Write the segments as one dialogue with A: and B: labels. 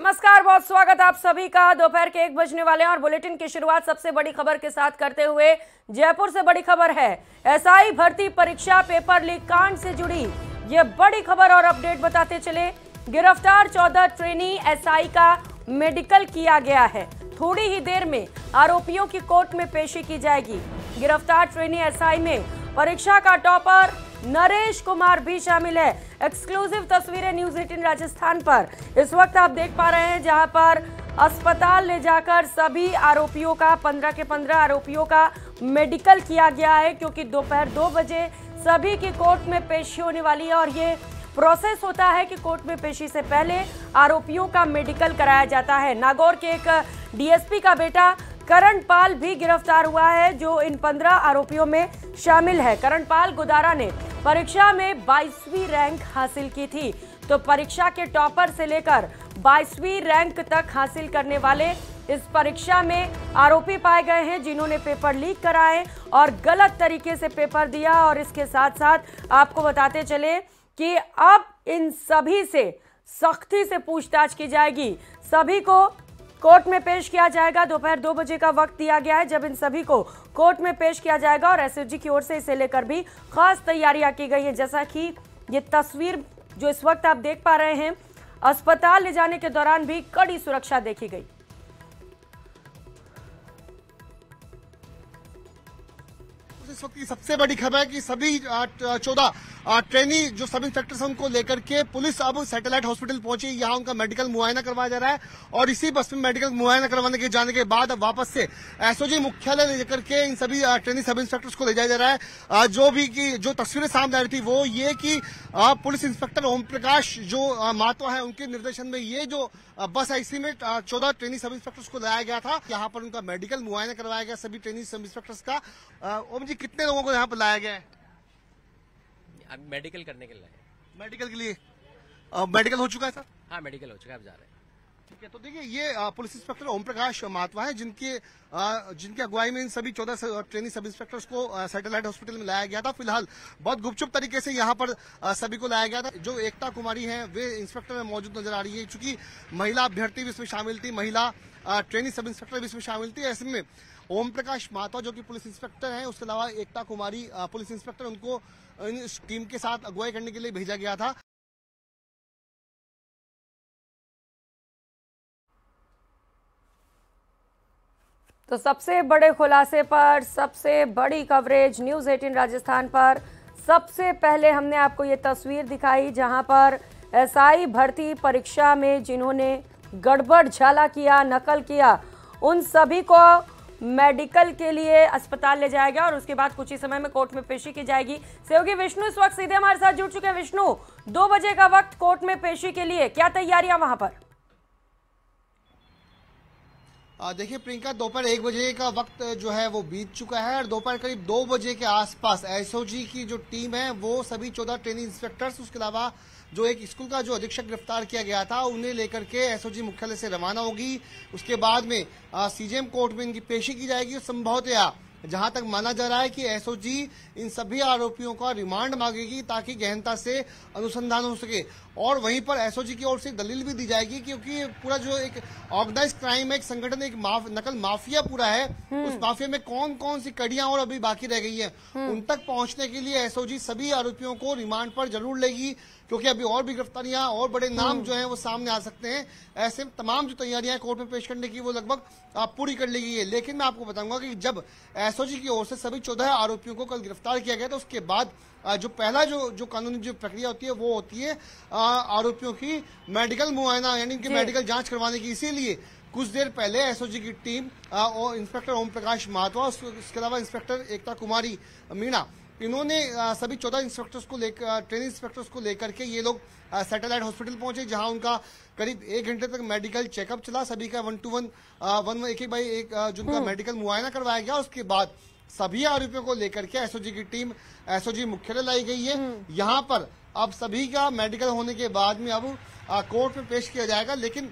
A: नमस्कार, बहुत स्वागत आप सभी का। दोपहर के 1 बजने वाले हैं और बुलेटिन की शुरुआत सबसे बड़ी खबर के साथ करते हुए जयपुर से बड़ी खबर है। एसआई भर्ती परीक्षा पेपर लीक कांड से जुड़ी ये बड़ी खबर और अपडेट बताते चले। गिरफ्तार 14 ट्रेनी एसआई का मेडिकल किया गया है। थोड़ी ही देर में आरोपियों की कोर्ट में पेशी की जाएगी। गिरफ्तार ट्रेनी एसआई में परीक्षा का टॉपर नरेश कुमार भी शामिल है। एक्सक्लूसिव तस्वीरें न्यूज 18 राजस्थान पर इस वक्त आप देख पा रहे हैं, जहां पर अस्पताल ले जाकर सभी आरोपियों का 15 के 15 आरोपियों का मेडिकल किया गया है, क्योंकि दोपहर 2 बजे सभी की कोर्ट में पेशी होने वाली है। और ये प्रोसेस होता है कि कोर्ट में पेशी से पहले आरोपियों का मेडिकल कराया जाता है। नागौर के एक डीएसपी का बेटा करण पाल भी गिरफ्तार हुआ है, जो इन 15 आरोपियों में शामिल है। करण पाल गुदारा ने परीक्षा में 22वीं रैंक हासिल की थी। तो परीक्षा के टॉपर से लेकर 22वीं रैंक तक हासिल करने वाले इस परीक्षा में आरोपी पाए गए हैं, जिन्होंने पेपर लीक कराए और गलत तरीके से पेपर दिया। और इसके साथ साथ आपको बताते चले कि अब इन सभी से सख्ती से पूछताछ की जाएगी। सभी को कोर्ट में पेश किया जाएगा। दोपहर 2 बजे का वक्त दिया गया है, जब इन सभी को कोर्ट में पेश किया जाएगा। और एसओजी की ओर से इसे लेकर भी खास तैयारियां की गई हैं। जैसा कि ये तस्वीर जो इस वक्त आप देख पा रहे हैं, अस्पताल ले जाने के दौरान भी कड़ी सुरक्षा देखी गई।
B: इस वक्त की सबसे बड़ी खबर है कि सभी 14 ट्रेनी जो सब इंस्पेक्टर्स हैं उनको लेकर के पुलिस अब सैटेलाइट हॉस्पिटल पहुंची। यहाँ उनका मेडिकल मुआयना करवाया जा रहा है और इसी बस में मेडिकल मुआयना करवाने के जाने के बाद अब वापस से एसओजी मुख्यालय ले जाकर के इन सभी ट्रेनी सब इंस्पेक्टर्स को ले जाया जा रहा है। जो तस्वीरें सामने आ रही थी वो ये कि पुलिस इंस्पेक्टर ओम प्रकाश जो मातवा है, उनके निर्देशन में ये जो बस है, इसी में 14 ट्रेनी सब इंस्पेक्टर्स को लाया गया था। यहाँ पर उनका मेडिकल मुआयना करवाया गया सभी ट्रेनी सब इंस्पेक्टर्स का। ओम जी, कितने लोगों को यहाँ पर लाया गया है?
C: अब मेडिकल करने के लिए।
B: मेडिकल के लिए मेडिकल हो चुका है सर?
C: हाँ, मेडिकल हो चुका है, अब जा रहे हैं।
B: ठीक है, तो देखिए ये पुलिस इंस्पेक्टर ओम प्रकाश मातवा है, जिनकी अगुवाई में इन सभी 14 ट्रेनी सब इंस्पेक्टर्स को सैटेलाइट हॉस्पिटल में लाया गया था। फिलहाल बहुत गुपचुप तरीके से यहाँ पर सभी को लाया गया था। जो एकता कुमारी है वे इंस्पेक्टर में मौजूद नजर आ रही है, चूंकि महिला अभ्यर्थी भी इसमें शामिल थी, महिला ट्रेनी सब इंस्पेक्टर भी इसमें शामिल थी। ऐसे में ओम प्रकाश मातवा जो कि पुलिस इंस्पेक्टर हैं, उसके अलावा एकता कुमारी पुलिस इंस्पेक्टर, उनको इस टीम के साथ अगुवाई करने के लिए भेजा गया था।
A: तो सबसे बड़े खुलासे पर सबसे बड़ी कवरेज न्यूज 18 राजस्थान पर सबसे पहले हमने आपको ये तस्वीर दिखाई, जहां पर एसआई भर्ती परीक्षा में जिन्होंने गड़बड़ झाला किया, नकल किया, उन सभी को मेडिकल के लिए अस्पताल ले जाया गया और उसके बाद कुछ ही समय में कोर्ट में पेशी की जाएगी। सहयोगी विष्णु इस वक्त सीधे हमारे साथ जुड़ चुके हैं। विष्णु, 2 बजे का वक्त कोर्ट में पेशी के लिए, क्या तैयारियां वहां पर?
B: देखिए प्रियंका, दोपहर 1 बजे का वक्त जो है वो बीत चुका है और दोपहर करीब 2 बजे के आसपास एसओजी की जो टीम है वो सभी 14 ट्रेनिंग इंस्पेक्टर्स, उसके अलावा जो एक स्कूल का जो अधीक्षक गिरफ्तार किया गया था, उन्हें लेकर के एसओजी मुख्यालय से रवाना होगी। उसके बाद में सीजेएम कोर्ट में इनकी पेशी की जाएगी। संभवतया जहां तक माना जा रहा है कि एसओजी इन सभी आरोपियों का रिमांड मांगेगी ताकि गहनता से अनुसंधान हो सके। और वहीं पर एसओजी की ओर से दलील भी दी जाएगी, क्योंकि पूरा जो एक ऑर्गेनाइज क्राइम है, एक संगठन, एक नकल माफिया पूरा है, उस माफिया में कौन कौन सी कड़ियां और अभी बाकी रह गई है, उन तक पहुंचने के लिए एसओजी सभी आरोपियों को रिमांड पर जरूर लेगी, क्योंकि अभी और भी गिरफ्तारियां और बड़े नाम जो हैं वो सामने आ सकते हैं। ऐसे तमाम जो तैयारियां कोर्ट में पेश करने की वो लगभग पूरी कर ली गई है। लेकिन मैं आपको बताऊंगा कि जब एसओजी की ओर से सभी 14 आरोपियों को कल गिरफ्तार किया गया, तो उसके बाद जो पहला जो कानूनी जो प्रक्रिया होती है वो होती है आरोपियों की मेडिकल मुआयना, यानी इनकी मेडिकल जांच करवाने की। इसीलिए कुछ देर पहले एसओजी की टीम और इंस्पेक्टर ओम प्रकाश मातवा, उसके अलावा इंस्पेक्टर एकता कुमारी मीणा, इन्होंने सभी 14 इंस्पेक्टर्स को लेकर, ट्रेनिंग इंस्पेक्टर्स को लेकर के ये लोग सैटेलाइट हॉस्पिटल पहुंचे, जहां उनका करीब 1 घंटे तक मेडिकल चेकअप चला। सभी का 1 to 1 एक बाई एक जो उनका मेडिकल मुआयना करवाया गया। उसके बाद सभी आरोपियों को लेकर के एसओजी की टीम एसओजी मुख्यालय लाई गई है। यहाँ पर अब सभी का मेडिकल होने के बाद में अब कोर्ट में पेश किया जाएगा। लेकिन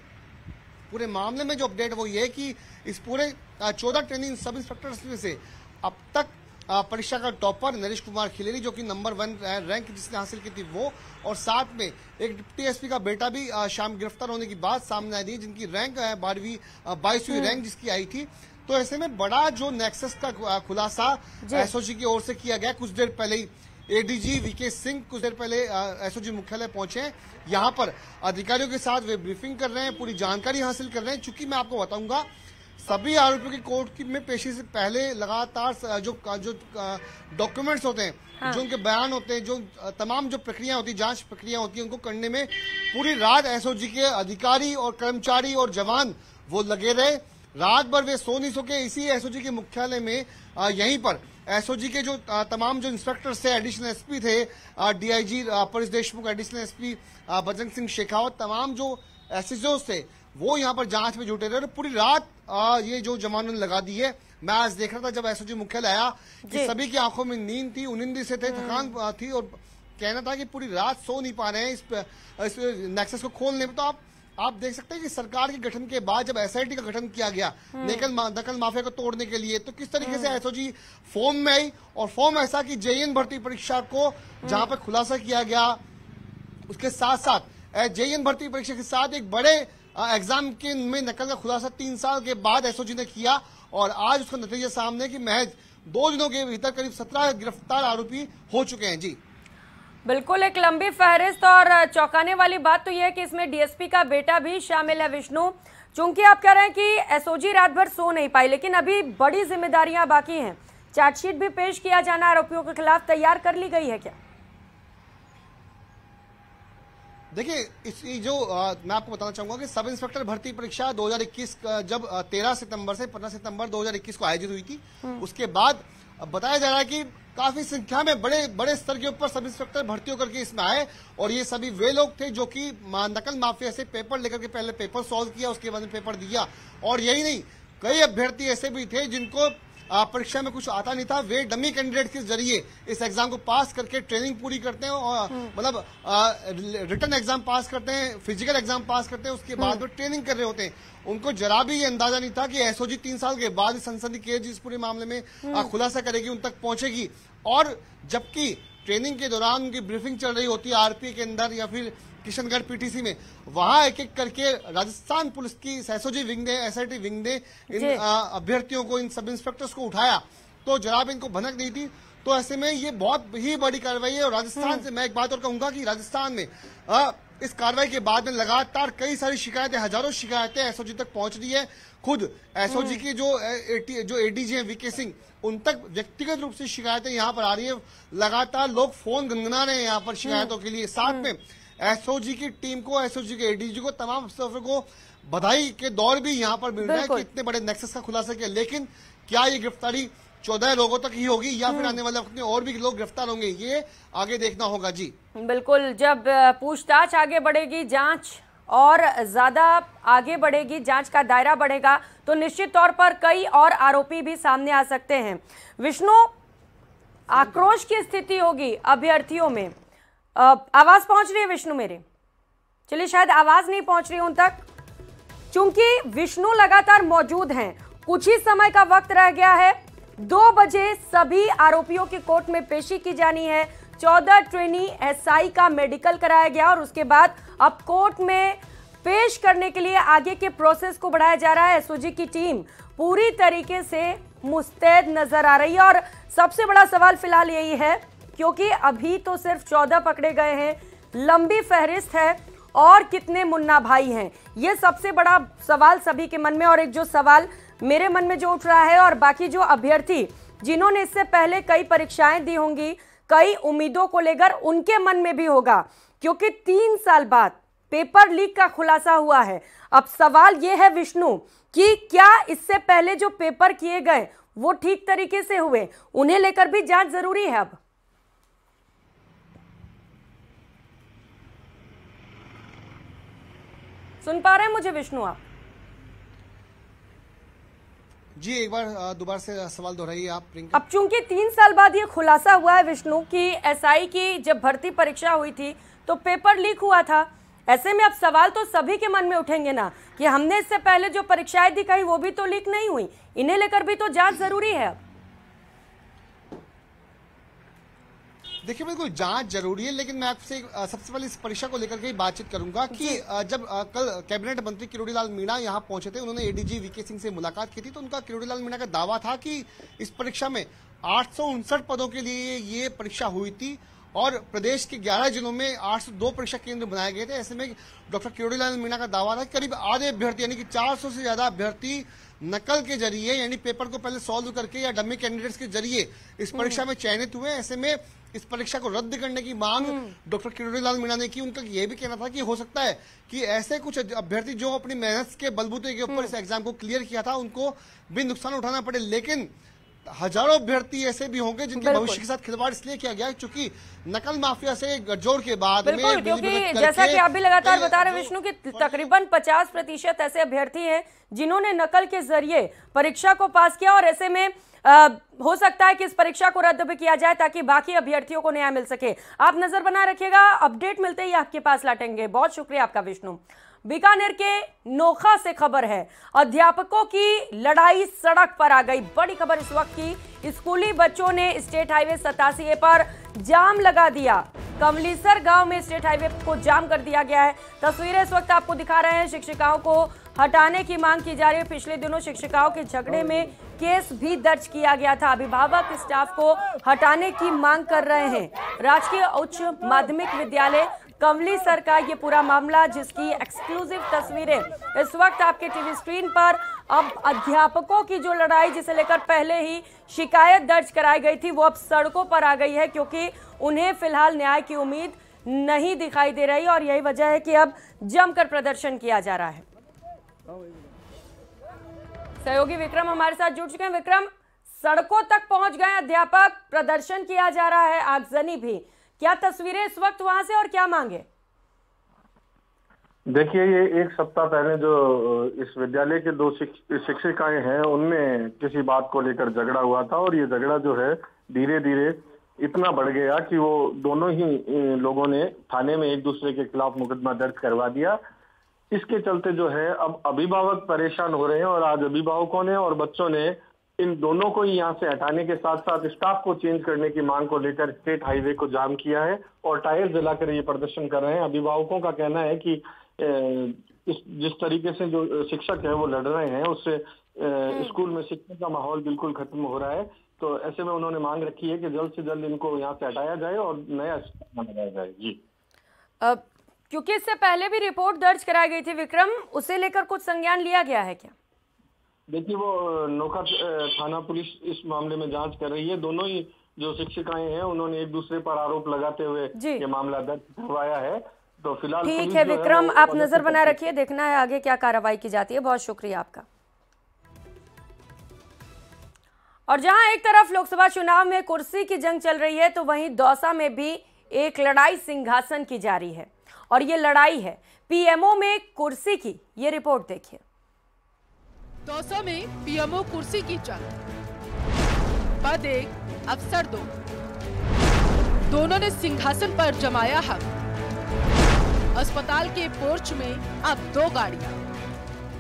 B: पूरे मामले में जो अपडेट वो ये है कि इस पूरे 14 ट्रेनिंग सब इंस्पेक्टर्स में से अब तक परीक्षा का टॉपर नरेश कुमार खिलेरी, जो कि नंबर 1 रैंक जिसने हासिल की थी वो, और साथ में एक डिप्टी एसपी का बेटा भी शाम गिरफ्तार होने की बात सामने आई थी, जिनकी रैंक 22वीं रैंक जिसकी आई थी। तो ऐसे में बड़ा जो नेक्सस का खुलासा एसओजी की ओर से किया गया। कुछ देर पहले ही एडीजी वीके सिंह कुछ देर पहले एसओजी मुख्यालय पहुंचे हैं। यहाँ पर अधिकारियों के साथ वे ब्रीफिंग कर रहे हैं, पूरी जानकारी हासिल कर रहे हैं। चूंकि मैं आपको बताऊंगा, सभी आरोपियों की कोर्ट में पेशी से पहले लगातार जो डॉक्यूमेंट्स होते हैं, जो उनके बयान होते हैं, जो तमाम जो प्रक्रिया होती है, जांच प्रक्रिया होती है, उनको करने में पूरी रात एसओजी के अधिकारी और कर्मचारी और जवान वो लगे रहे। रात भर वे सो नहीं सके। इसी एसओजी के मुख्यालय में यहीं पर एसओजी के जो तमाम जो इंस्पेक्टर्स थे, एडिशनल एसपी थे, DIG Paresh Deshmukh, additional SP Bajrang Singh Shekhawat, तमाम जो एसएचओ थे वो यहाँ पर जांच में जुटे रहे और पूरी रात ये जो जवानों ने लगा दी है। मैं आज देख रहा था जब एसओजी मुख्यालय आया कि सभी की आंखों में नींद थी, उनिंदी से थे, थकान थी और कहना था कि पूरी रात सो नहीं पा रहे हैं इस नेक्सस को खोलने में। तो आप देख सकते हैं कि सरकार के गठन के बाद जब एसआईटी का गठन किया गया नकल माफिया को तोड़ने के लिए, तो किस तरीके से एसओजी फॉर्म में आई और फॉर्म ऐसा कि जेईएन भर्ती परीक्षा को जहां पर खुलासा किया गया, उसके साथ साथ जेईएन भर्ती परीक्षा के साथ एक बड़े एग्जाम के में नकल का खुलासा 3 साल के बाद एसओजी ने किया और आज उसका नतीजा सामने कि महज 2 दिनों के भीतर करीब 17 गिरफ्तार आरोपी हो चुके हैं। जी
A: बिल्कुल, एक लंबी फहरिस्त और चौंकाने वाली बात तो यह है कि इसमें डीएसपी का बेटा भी शामिल है विष्णु। चूंकि आप कह रहे हैं कि एसओजी रात भर सो नहीं पाई, लेकिन अभी बड़ी जिम्मेदारियां बाकी हैं। चार्जशीट भी पेश किया जाना आरोपियों के खिलाफ तैयार कर ली गई है क्या?
B: देखिए, इस जो मैं आपको बताना चाहूंगा कि सब इंस्पेक्टर भर्ती परीक्षा 2021 जब 13 सितंबर से 15 सितंबर 2021 को आयोजित हुई थी, उसके बाद बताया जा रहा है कि काफी संख्या में बड़े स्तर के ऊपर सब इंस्पेक्टर भर्ती होकर के इसमें आए और ये सभी वे लोग थे जो कि नकल माफिया से पेपर लेकर के पहले पेपर सॉल्व किया, उसके बाद में पेपर दिया। और यही नहीं, कई अभ्यर्थी ऐसे भी थे जिनको परीक्षा में कुछ आता नहीं था, वे डमी कैंडिडेट के जरिए इस एग्जाम को पास करके ट्रेनिंग पूरी करते हैं और मतलब रिटर्न एग्जाम पास करते हैं, फिजिकल एग्जाम पास करते हैं, उसके बाद वो ट्रेनिंग कर रहे होते हैं। उनको जरा भी ये अंदाजा नहीं था कि एसओजी 3 साल के बाद संसदीय केस इस पूरे मामले में खुलासा करेगी, उन तक पहुंचेगी। और जबकि ट्रेनिंग के दौरान उनकी ब्रीफिंग चल रही होती है आरपीए के अंदर या फिर किशनगढ़ पीटीसी में, वहां एक एक करके राजस्थान पुलिस की एसओजी विंग ने, एसआईटी विंग ने इन अभ्यर्थियों को, इन सब इंस्पेक्टर्स को उठाया, तो जरा भी इनको भनक नहीं थी। तो ऐसे में ये बहुत ही बड़ी कार्रवाई है और राजस्थान से मैं एक बात और कहूंगा कि राजस्थान में इस कार्रवाई के बाद में लगातार कई सारी शिकायतें, हजारों शिकायतें एसओजी तक पहुंच रही है। खुद एसओजी की जो एडीजी हैं वीके सिंह, उन तक व्यक्तिगत रूप से शिकायतें यहाँ पर आ रही है। लगातार लोग फोन गुनगुना रहे हैं यहाँ पर शिकायतों के लिए। साथ में एसओजी की टीम को, एसओजी के एडीजी को, तमाम अफसरों को बधाई के दौर भी यहाँ पर मिल रहा है कि इतने बड़े नेक्सस का खुलासा किया। लेकिन क्या ये गिरफ्तारी 14 लोगों तक ही होगी या फिर आने वाले वक्त में और भी लोग गिरफ्तार होंगे, ये आगे देखना होगा। जी
A: बिल्कुल, जब पूछताछ आगे बढ़ेगी, जांच और ज्यादा आगे बढ़ेगी, जांच का दायरा बढ़ेगा, तो निश्चित तौर पर कई और आरोपी भी सामने आ सकते हैं। विष्णु, आक्रोश की स्थिति होगी अभ्यर्थियों में। आवाज पहुंच रही है विष्णु मेरे? चलिए, शायद आवाज नहीं पहुंच रही उन तक, क्योंकि विष्णु लगातार मौजूद हैं। कुछ ही समय का वक्त रह गया है, 2 बजे सभी आरोपियों की कोर्ट में पेशी की जानी है। 14 ट्रेनी एसआई का मेडिकल कराया गया और उसके बाद अब कोर्ट में पेश करने के लिए आगे के प्रोसेस को बढ़ाया जा रहा है। एसओजी की टीम पूरी तरीके से मुस्तैद नजर आ रही है और सबसे बड़ा सवाल फिलहाल यही है, क्योंकि अभी तो सिर्फ 14 पकड़े गए हैं, लंबी फहरिस्त है और कितने मुन्ना भाई हैं, ये सबसे बड़ा सवाल सभी के मन में। और एक जो सवाल मेरे मन में जो उठ रहा है और बाकी जो अभ्यर्थी जिन्होंने इससे पहले कई परीक्षाएं दी होंगी, कई उम्मीदों को लेकर उनके मन में भी होगा, क्योंकि 3 साल बाद पेपर लीक का खुलासा हुआ है। अब सवाल यह है विष्णु कि क्या इससे पहले जो पेपर किए गए वो ठीक तरीके से हुए, उन्हें लेकर भी जांच जरूरी है। अब सुन पा रहे हैं मुझे विष्णु आप?
B: जी एक बार दोबारा से सवाल दोहराइए आप प्रियंका।
A: अब चूंकि 3 साल बाद ये खुलासा हुआ है विष्णु कि एसआई की जब भर्ती परीक्षा हुई थी तो पेपर लीक हुआ था, ऐसे में अब सवाल तो सभी के मन में उठेंगे ना कि हमने इससे पहले जो परीक्षाएं दी कहीं वो भी तो लीक नहीं हुई, इन्हें लेकर भी तो जांच जरूरी है।
B: देखिए बिल्कुल जांच जरूरी है, लेकिन मैं आपसे सबसे पहले इस परीक्षा को लेकर के ही बातचीत करूंगा कि जब कल कैबिनेट मंत्री किरोड़ी लाल मीणा यहां पहुंचे थे, उन्होंने एडीजी वीके सिंह से मुलाकात की थी, तो उनका किरोड़ी लाल मीणा का दावा था कि इस परीक्षा में 859 पदों के लिए ये परीक्षा हुई थी और प्रदेश के 11 जिलों में 802 परीक्षा केंद्र बनाए गए थे। ऐसे में डॉक्टर किरोड़ी लाल मीणा का दावा था कि करीब आधे अभ्यर्थी यानी कि 400 से ज्यादा अभ्यर्थी नकल के जरिए यानी पेपर को पहले सॉल्व करके या डमी कैंडिडेट्स के जरिए इस परीक्षा में चयनित हुए। ऐसे में इस परीक्षा को रद्द करने की मांग डॉक्टर किरोड़ी लाल मीणा ने की। उनका यह भी कहना था कि हो सकता है कि ऐसे कुछ अभ्यर्थी जो अपनी मेहनत के बलबूते के ऊपर इस एग्जाम को क्लियर किया था उनको भी नुकसान उठाना पड़े, लेकिन हजारों अभ्यर्थी ऐसे भी होंगे जिनके भविष्य के साथ खिलवाड़ इसलिए किया गया क्योंकि नकल माफिया से गठजोड़ के बाद में
A: क्योंकि जैसा कि आप भी लगातार बता रहे विष्णु कि तकरीबन 50% ऐसे अभ्यर्थी हैं जिन्होंने नकल के जरिए परीक्षा को पास किया और ऐसे में हो सकता है कि इस परीक्षा को रद्द भी किया जाए ताकि बाकी अभ्यर्थियों को न्याय मिल सके। आप नजर बनाए रखिएगा, अपडेट मिलते ही आपके पास लौटेंगे। बहुत शुक्रिया आपका विष्णु। बीकानेर के नोखा से खबर है, अध्यापकों की लड़ाई सड़क पर आ गई। बड़ी खबर इस वक्त की, स्कूली बच्चों ने स्टेट हाईवे 87 पर जाम लगा दिया। कमलीसर गांव में स्टेट हाईवे को जाम कर दिया गया है। तस्वीरें इस वक्त आपको दिखा रहे हैं। शिक्षिकाओं को हटाने की मांग की जा रही है। पिछले दिनों शिक्षिकाओं के झगड़े में केस भी दर्ज किया गया था। अभिभावक स्टाफ को हटाने की मांग कर रहे हैं। राजकीय उच्च माध्यमिक विद्यालय कमलीसर का ये पूरा मामला, जिसकी एक्सक्लूसिव तस्वीरें इस वक्त आपके टीवी स्क्रीन पर। अब अध्यापकों की जो लड़ाई जिसे लेकर पहले ही शिकायत दर्ज कराई गई थी वो अब सड़कों पर आ गई है क्योंकि उन्हें फिलहाल न्याय की उम्मीद नहीं दिखाई दे रही और यही वजह है कि अब जमकर प्रदर्शन किया जा रहा है। सहयोगी विक्रम हमारे साथ जुड़ चुके हैं। विक्रम, सड़कों तक पहुंच गए अध्यापक, प्रदर्शन किया जा रहा है, आगजनी भी। क्या तस्वीरें इस वक्त वहां से और क्या मांगे?
D: देखिए, ये एक सप्ताह पहले जो इस विद्यालय के दो शिक्षिकाएं हैं उनमें किसी बात को लेकर झगड़ा हुआ था और ये झगड़ा जो है धीरे धीरे इतना बढ़ गया कि वो दोनों ही लोगों ने थाने में एक दूसरे के खिलाफ मुकदमा दर्ज करवा दिया। इसके चलते जो है अब अभिभावक परेशान हो रहे हैं और आज अभिभावकों ने और बच्चों ने इन दोनों को ही यहाँ से हटाने के साथ साथ स्टाफ को चेंज करने की मांग को लेकर स्टेट हाईवे को जाम किया है और टायर जलाकर ये प्रदर्शन कर रहे हैं। अभिभावकों का कहना है कि जिस तरीके से जो शिक्षक है वो लड़ रहे हैं उससे स्कूल में शिक्षण का माहौल बिल्कुल खत्म हो रहा है। तो ऐसे में उन्होंने मांग रखी है कि जल्द से जल्द इनको यहाँ से हटाया जाए और नया लगाया जाए। जी,
A: क्योंकि इससे पहले भी रिपोर्ट दर्ज कराई गई थी विक्रम, उसे लेकर कुछ संज्ञान लिया गया है क्या?
D: देखिए, वो नोखा थाना पुलिस इस मामले में जांच कर रही है। दोनों ही जो शिक्षिकाएं हैं उन्होंने एक दूसरे पर आरोप लगाते हुए ये मामला दर्ज करवाया है। तो फिलहाल
A: ठीक है विक्रम, आप नजर बनाए रखिए, देखना है आगे क्या कार्रवाई की जाती है। बहुत शुक्रिया आपका। और जहां एक तरफ लोकसभा चुनाव में कुर्सी की जंग चल रही है तो वहीं दौसा में भी एक लड़ाई सिंहासन की जारी है और ये लड़ाई है पीएमओ में कुर्सी की। ये रिपोर्ट देखिए।
E: दौसा में पीएमओ कुर्सी की जंग, पद एक, अफसर दो, दोनों ने सिंहासन पर जमाया हक। अस्पताल के पोर्च में अब दो गाड़ियां।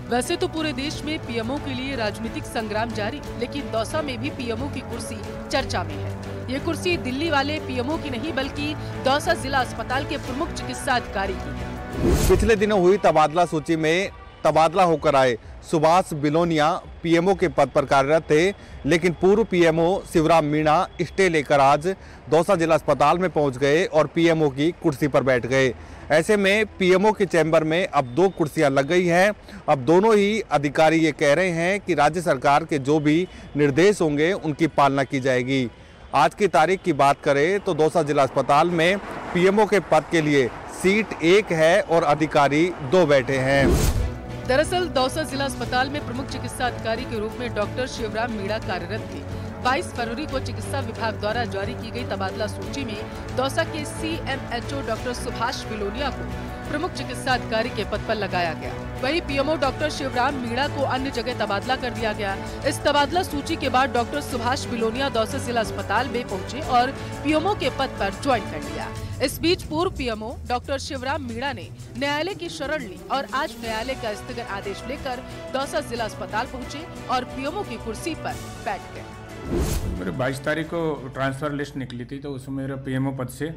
E: वैसे तो पूरे देश में पीएमओ के लिए राजनीतिक संग्राम जारी, लेकिन दौसा में भी पीएमओ की कुर्सी चर्चा में है। ये कुर्सी दिल्ली वाले पीएमओ की नहीं बल्कि दौसा जिला अस्पताल के प्रमुख चिकित्सा अधिकारी की है।
F: पिछले दिनों हुई तबादला सूची में तबादला होकर आए सुभाष बिलोनिया पीएमओ के पद पर कार्यरत थे, लेकिन पूर्व पीएमओ शिवराम मीणा स्टे लेकर आज दौसा जिला अस्पताल में पहुंच गए और पीएमओ की कुर्सी पर बैठ गए। ऐसे में पीएमओ के चैम्बर में अब दो कुर्सियां लग गई हैं। अब दोनों ही अधिकारी ये कह रहे हैं कि राज्य सरकार के जो भी निर्देश होंगे उनकी पालना की जाएगी। आज की तारीख की बात करें तो दौसा जिला अस्पताल में पीएमओ के पद के लिए सीट एक है और अधिकारी दो बैठे हैं।
E: दरअसल दौसा जिला अस्पताल में प्रमुख चिकित्सा अधिकारी के रूप में डॉक्टर शिवराम मीणा कार्यरत थे। 22 फरवरी को चिकित्सा विभाग द्वारा जारी की गई तबादला सूची में दौसा के सीएमएचओ डॉक्टर सुभाष बिलोनिया को प्रमुख चिकित्सा अधिकारी के पद पर लगाया गया। वहीं पीएमओ डॉक्टर शिवराम मीणा को अन्य जगह तबादला कर दिया गया। इस तबादला सूची के बाद डॉक्टर सुभाष बिलोनिया दौसा जिला अस्पताल में पहुंचे और पीएमओ के पद पर ज्वाइन कर लिया। इस बीच पूर्व पीएमओ डॉक्टर शिवराम मीणा ने न्यायालय की शरण ली और आज न्यायालय का स्थगन आदेश लेकर दौसा जिला अस्पताल पहुंचे और पीएमओ की कुर्सी पर बैठ गए।
G: मेरे 22 तारीख को ट्रांसफ़र लिस्ट निकली थी, तो उसमें मेरा पीएमओ पद से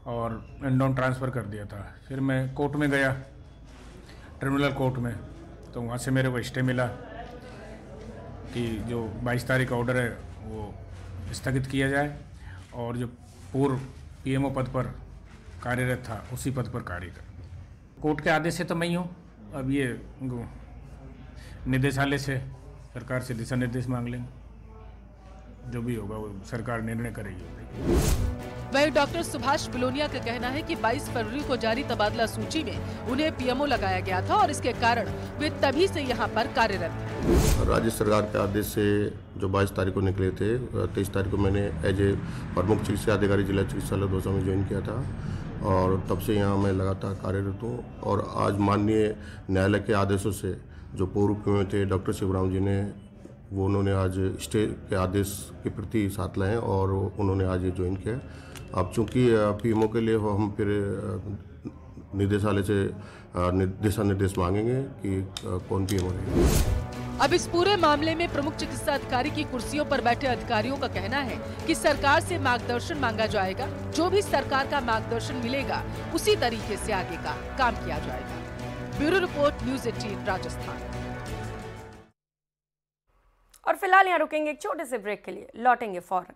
G: और इंडोन ट्रांसफ़र कर दिया था। फिर मैं कोर्ट में गया, ट्रिब्यूनल कोर्ट में, तो वहाँ से मेरे को स्टे मिला कि जो 22 तारीख का ऑर्डर है वो स्थगित किया जाए और जो पूर्व पीएमओ पद पर कार्यरत था उसी पद पर कार्य कर। कोर्ट के आदेश से तो मैं ही हूँ, अब ये निदेशालय से सरकार से दिशा निर्देश मांग लेंगे, जो भी होगा वो सरकार निर्णय करेगी।
E: वहीं डॉक्टर सुभाष बिलोनिया का कहना है कि 22 फरवरी को जारी तबादला सूची में उन्हें पीएमओ लगाया गया था और इसके कारण वे तभी से यहां पर कार्यरत हैं।
H: राज्य सरकार के आदेश से जो 22 तारीख को निकले थे, 23 तारीख को मैंने एज ए प्रमुख चिकित्सा अधिकारी जिला चिकित्सालय दौसा में ज्वाइन किया था और तब से यहाँ मैं लगातार कार्यरत हूँ। और आज माननीय न्यायालय के आदेशों से जो पूर्व पीएमओ थे डॉक्टर शिवराम जी ने, वो उन्होंने आज स्टे के आदेश की प्रति साथ लाए और उन्होंने आज ये ज्वाइन किया। अब चूंकि पीएमओ के लिए हम फिर निदेशालय से दिशा निर्देश मांगेंगे कि कौन पीएमओ है।
E: अब इस पूरे मामले में प्रमुख चिकित्सा अधिकारी की कुर्सियों पर बैठे अधिकारियों का कहना है कि सरकार से मार्गदर्शन मांगा जाएगा, जो भी सरकार का मार्गदर्शन मिलेगा उसी तरीके से आगे का काम किया जाएगा। Bureau report, news 18 Rajasthan.
A: और फिलहाल यहाँ रुकेंगे एक छोटे से ब्रेक के लिए, लौटेंगे फौरन।